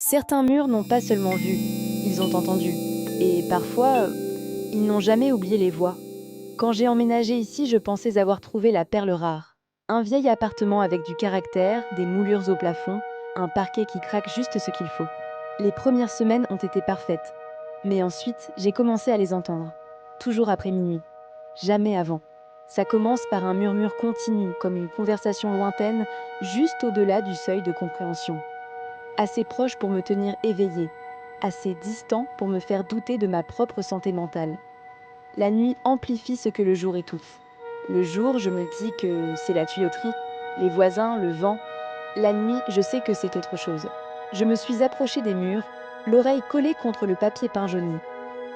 Certains murs n'ont pas seulement vu, ils ont entendu. Et parfois, ils n'ont jamais oublié les voix. Quand j'ai emménagé ici, je pensais avoir trouvé la perle rare. Un vieil appartement avec du caractère, des moulures au plafond, un parquet qui craque juste ce qu'il faut. Les premières semaines ont été parfaites. Mais ensuite, j'ai commencé à les entendre. Toujours après minuit. Jamais avant. Ça commence par un murmure continu, comme une conversation lointaine, juste au-delà du seuil de compréhension. Assez proche pour me tenir éveillée, assez distant pour me faire douter de ma propre santé mentale. La nuit amplifie ce que le jour étouffe. Le jour, je me dis que c'est la tuyauterie, les voisins, le vent. La nuit, je sais que c'est autre chose. Je me suis approchée des murs, l'oreille collée contre le papier peint jauni.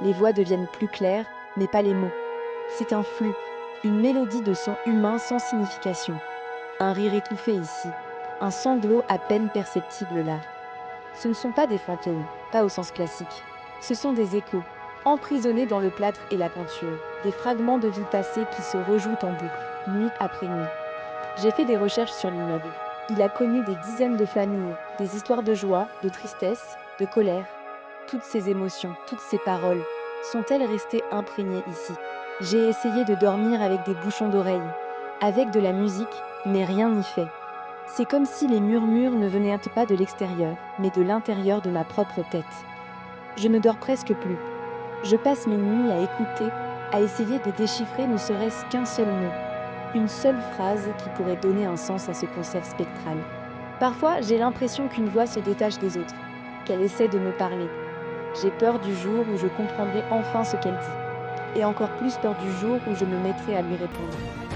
Les voix deviennent plus claires, mais pas les mots. C'est un flux, une mélodie de sons humains sans signification. Un rire étouffé ici, un sanglot à peine perceptible là. Ce ne sont pas des fantômes, pas au sens classique. Ce sont des échos, emprisonnés dans le plâtre et la peinture, des fragments de vie passée qui se rejouent en boucle, nuit après nuit. J'ai fait des recherches sur l'immeuble. Il a connu des dizaines de familles, des histoires de joie, de tristesse, de colère. Toutes ces émotions, toutes ces paroles, sont-elles restées imprégnées ici? J'ai essayé de dormir avec des bouchons d'oreilles, avec de la musique, mais rien n'y fait. C'est comme si les murmures ne venaient pas de l'extérieur, mais de l'intérieur de ma propre tête. Je ne dors presque plus. Je passe mes nuits à écouter, à essayer de déchiffrer ne serait-ce qu'un seul mot, une seule phrase qui pourrait donner un sens à ce concert spectral. Parfois, j'ai l'impression qu'une voix se détache des autres, qu'elle essaie de me parler. J'ai peur du jour où je comprendrai enfin ce qu'elle dit, et encore plus peur du jour où je me mettrai à lui répondre.